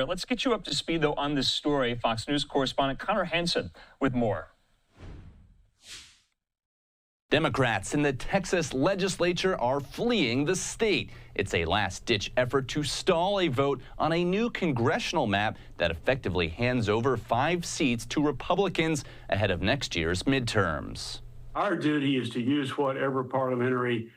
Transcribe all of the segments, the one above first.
Let's get you up to speed, though, on this story. Fox News correspondent Connor Hansen with more. Democrats in the Texas legislature are fleeing the state. It's a last-ditch effort to stall a vote on a new congressional map that effectively hands over 5 seats to Republicans ahead of next year's midterms. Our duty is to use whatever parliamentary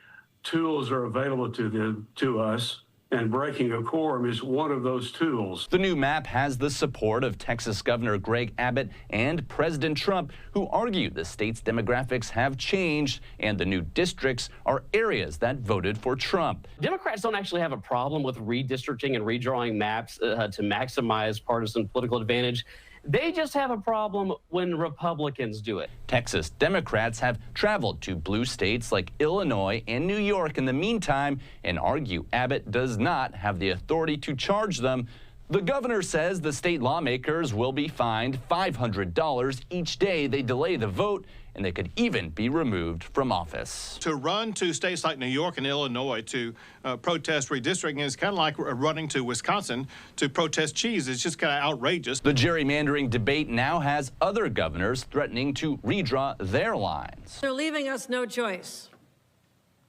tools are available to us, and breaking a quorum is one of those tools. The new map has the support of Texas Governor Greg Abbott and President Trump, who argue the state's demographics have changed and the new districts are areas that voted for Trump. Democrats don't actually have a problem with redistricting and redrawing maps to maximize partisan political advantage. They just have a problem when Republicans do it. Texas Democrats have traveled to blue states like Illinois and New York in the meantime and argue Abbott does not have the authority to charge them. The governor says the state lawmakers will be fined $500 each day they delay the vote, and they could even be removed from office. To run to states like New York and Illinois to protest redistricting is kind of like running to Wisconsin to protest cheese. It's just kind of outrageous. The gerrymandering debate now has other governors threatening to redraw their lines. They're leaving us no choice.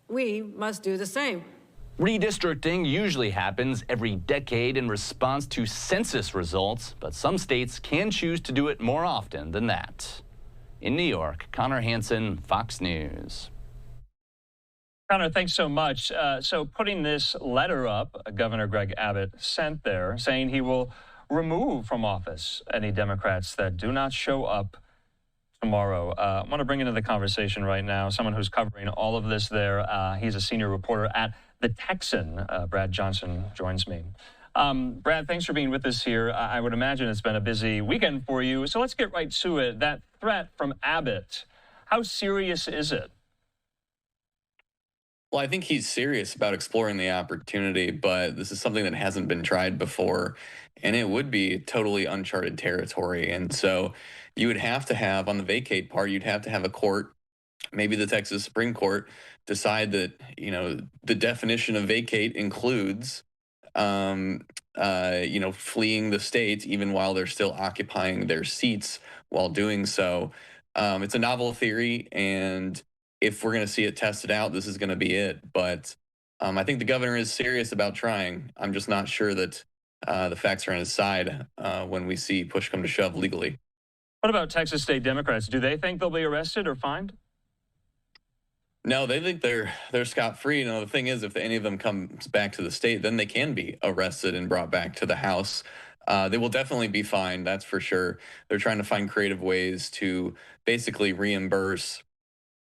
We must do the same. Redistricting usually happens every decade in response to census results, but some states can choose to do it more often than that. In New York, Connor Hansen, Fox News. Connor, thanks so much. So putting this letter up, Governor Greg Abbott sent there, saying he will remove from office any Democrats that do not show up tomorrow. I want to bring into the conversation right now someone who's covering all of this there. He's a senior reporter at the Texan. Brad Johnson joins me. Brad, thanks for being with us here. I would imagine it's been a busy weekend for you. So let's get right to it. That threat from Abbott, how serious is it? Well, I think he's serious about exploring the opportunity, but this is something that hasn't been tried before, and it would be totally uncharted territory. And so you would have to have, on the vacate part, you'd have to have a court, maybe the Texas Supreme Court, decide that, you know, the definition of vacate includes fleeing the state even while they're still occupying their seats while doing so. It's a novel theory, and if we're going to see it tested out, this is going to be it. But I think the governor is serious about trying. I'm just not sure that the facts are on his side when we see push come to shove legally. What about Texas state Democrats? Do they think they'll be arrested or fined? No, they think they're scot-free. You know, the thing is, if any of them comes back to the state, then they can be arrested and brought back to the House. They will definitely be fined, that's for sure. They're trying to find creative ways to basically reimburse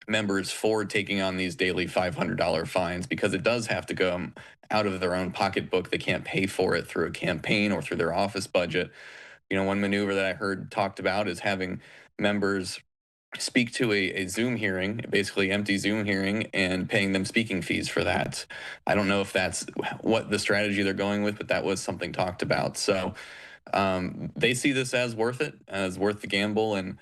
members for taking on these daily $500 fines, because it does have to go out of their own pocketbook. They can't pay for it through a campaign or through their office budget. You know, one maneuver that I heard talked about is having members speak to a Zoom hearing, basically empty Zoom hearing, and paying them speaking fees for that. I don't know if that's what the strategy they're going with, but that was something talked about. So they see this as worth it, as worth the gamble, and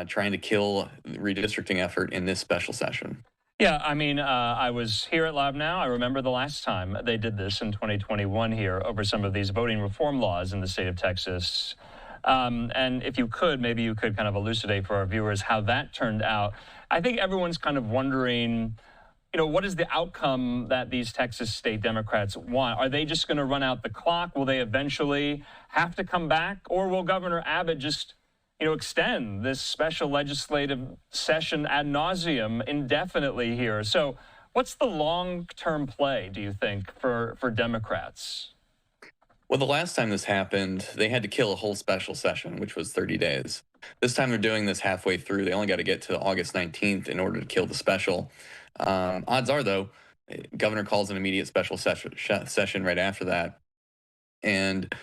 trying to kill the redistricting effort in this special session. Yeah, I mean, I was here at LiveNOW. I remember the last time they did this in 2021 here over some of these voting reform laws in the state of Texas. And if you could, maybe you could kind of elucidate for our viewers how that turned out. I think everyone's kind of wondering, you know, what is the outcome that these Texas state Democrats want? Are they just going to run out the clock? Will they eventually have to come back? Or will Governor Abbott just, you know, extend this special legislative session ad nauseum indefinitely here? So what's the long-term play, do you think, for Democrats? Well, the last time this happened, they had to kill a whole special session, which was 30 days. This time they're doing this halfway through. They only got to get to August 19th in order to kill the special. Odds are, though, governor calls an immediate special session right after that, and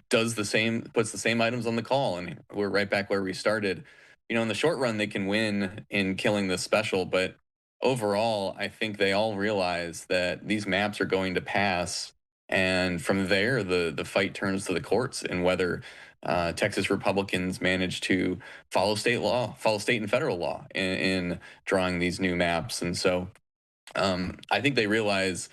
does the same, puts the same items on the call, and we're right back where we started. You know, in the short run, they can win in killing this special, but overall, I think they all realize that these maps are going to pass. And from there, the fight turns to the courts, and whether Texas Republicans manage to follow state law, follow state and federal law in drawing these new maps. And so I think they realize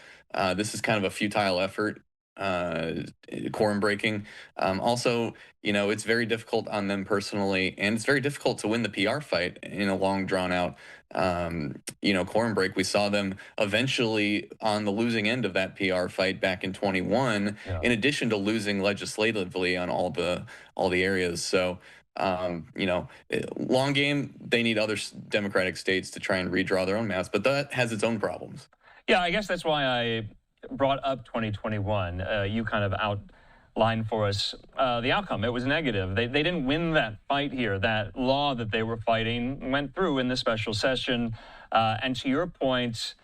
this is kind of a futile effort quorum breaking. Also, it's very difficult on them personally, and it's very difficult to win the PR fight in a long, drawn out, quorum break. We saw them eventually on the losing end of that PR fight back in 21, in addition to losing legislatively on all the areas. So, long game, they need other Democratic states to try and redraw their own maps, but that has its own problems. Yeah, I guess that's why I brought up 2021. You kind of outlined for us the outcome. It was negative. They didn't win that fight here. That law that they were fighting went through in the special session. And to your point,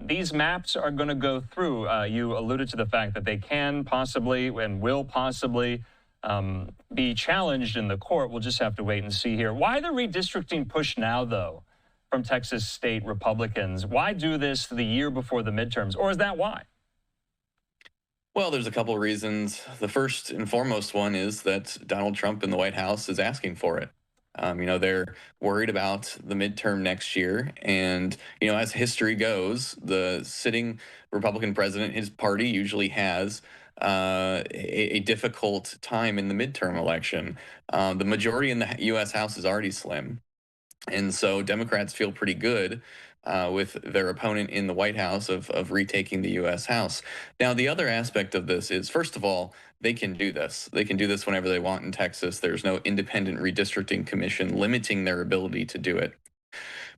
these maps are going to go through. You alluded to the fact that they can possibly and will possibly be challenged in the court. We'll just have to wait and see here. Why the redistricting push now, though, from Texas state Republicans? Why do this the year before the midterms? Or is that why? Well, there's a couple of reasons. The first and foremost one is that Donald Trump in the White House is asking for it. They're worried about the midterm next year. And, as history goes, the sitting Republican president, his party usually has a difficult time in the midterm election. The majority in the U.S. House is already slim. And so Democrats feel pretty good with their opponent in the White House of retaking the U.S. House. Now, the other aspect of this is, first of all, they can do this. They can do this whenever they want in Texas. There's no independent redistricting commission limiting their ability to do it.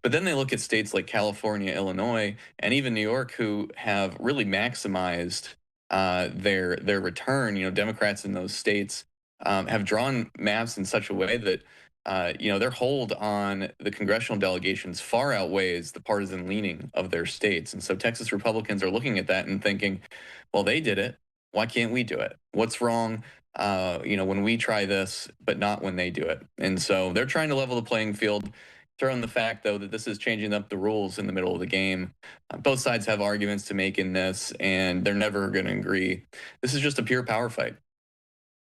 But then they look at states like California, Illinois, and even New York, who have really maximized their return. Democrats in those states have drawn maps in such a way that their hold on the congressional delegations far outweighs the partisan leaning of their states. And so Texas Republicans are looking at that and thinking, well, they did it. Why can't we do it? What's wrong, when we try this, but not when they do it? And so they're trying to level the playing field. Throw in the fact, though, that this is changing up the rules in the middle of the game. Both sides have arguments to make in this, and they're never going to agree. This is just a pure power fight.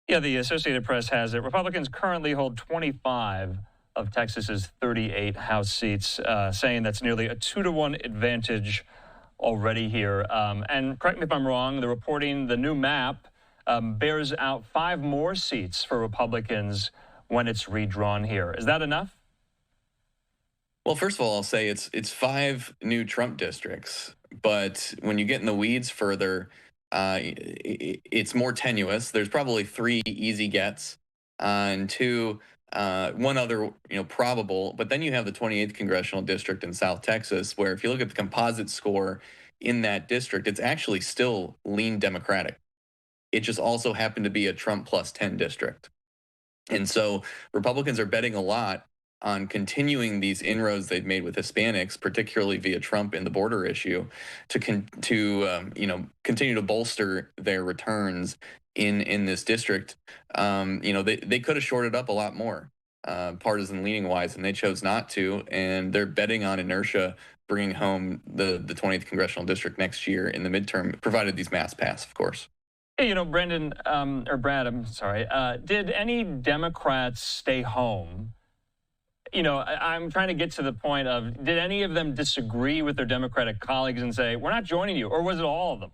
Yeah, the Associated Press has it. Republicans currently hold 25 of Texas's 38 House seats, saying that's nearly a 2-to-1 advantage already here. And correct me if I'm wrong, the new map bears out 5 more seats for Republicans when it's redrawn here. Is that enough? Well, first of all, I'll say it's 5 new Trump districts, but when you get in the weeds further, it's more tenuous. There's probably 3 easy gets, and 2, one other, probable. But then you have the 28th congressional district in South Texas, where if you look at the composite score in that district, it's actually still lean Democratic. It just also happened to be a Trump plus 10 district. And so Republicans are betting a lot on continuing these inroads they've made with Hispanics, particularly via Trump in the border issue, to continue to bolster their returns in this district. They could have shorted up a lot more, partisan leaning wise, and they chose not to. And they're betting on inertia bringing home the 20th congressional district next year in the midterm, provided these maps pass, of course. Hey, Brandon, or Brad, I'm sorry. Did any Democrats stay home? I'm trying to get to the point of, did any of them disagree with their Democratic colleagues and say, we're not joining you, or was it all of them?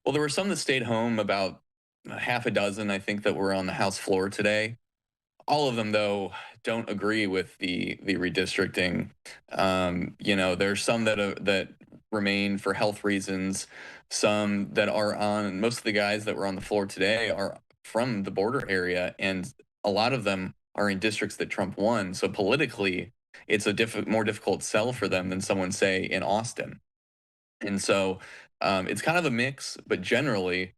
Well, there were some that stayed home, about half a dozen, I think, that were on the House floor today. All of them, though, don't agree with the redistricting. There's some that remain for health reasons, some that are on, most of the guys that were on the floor today are from the border area, and a lot of them are in districts that Trump won. So politically, it's a more difficult sell for them than someone, say, in Austin. And so it's kind of a mix, but generally,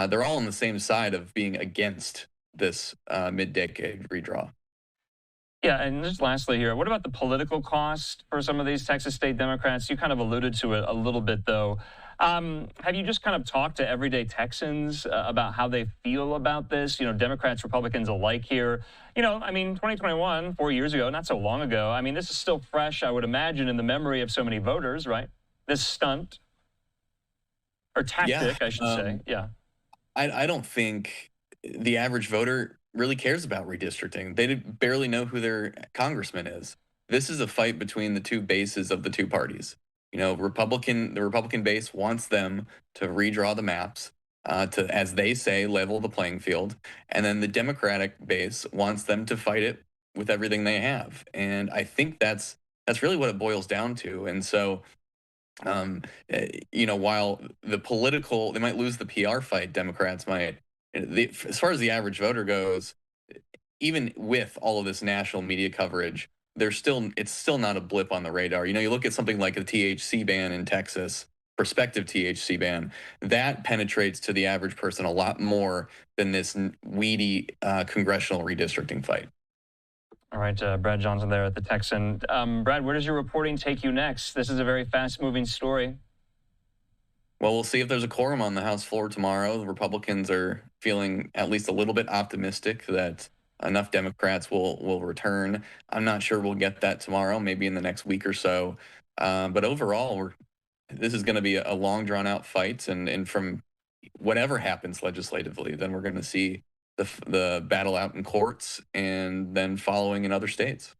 they're all on the same side of being against this mid-decade redraw. Yeah, and just lastly here, what about the political cost for some of these Texas state Democrats? You kind of alluded to it a little bit, though. Have you just kind of talked to everyday Texans about how they feel about this? Democrats, Republicans alike here. 2021, 4 years ago, not so long ago. This is still fresh, I would imagine, in the memory of so many voters, right? This stunt or tactic, I should say. Yeah. I don't think the average voter really cares about redistricting. They barely know who their congressman is. This is a fight between the two bases of the two parties. The Republican base wants them to redraw the maps, to, as they say, level the playing field, and then the Democratic base wants them to fight it with everything they have. And I think that's really what it boils down to. And so, while they might lose the PR fight, Democrats might. As far as the average voter goes, even with all of this national media coverage, it's still not a blip on the radar. You look at something like a THC ban in Texas, prospective THC ban, that penetrates to the average person a lot more than this weedy congressional redistricting fight. All right, Brad Johnson there at the Texan. Brad, where does your reporting take you next? This is a very fast-moving story. Well, we'll see if there's a quorum on the House floor tomorrow. The Republicans are feeling at least a little bit optimistic that enough Democrats will return. I'm not sure we'll get that tomorrow, maybe in the next week or so. But overall, this is going to be a long, drawn-out fight. And from whatever happens legislatively, then we're going to see the battle out in courts and then following in other states.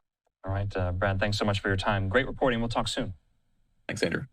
All right, Brad, thanks so much for your time. Great reporting. We'll talk soon. Thanks, Andrew.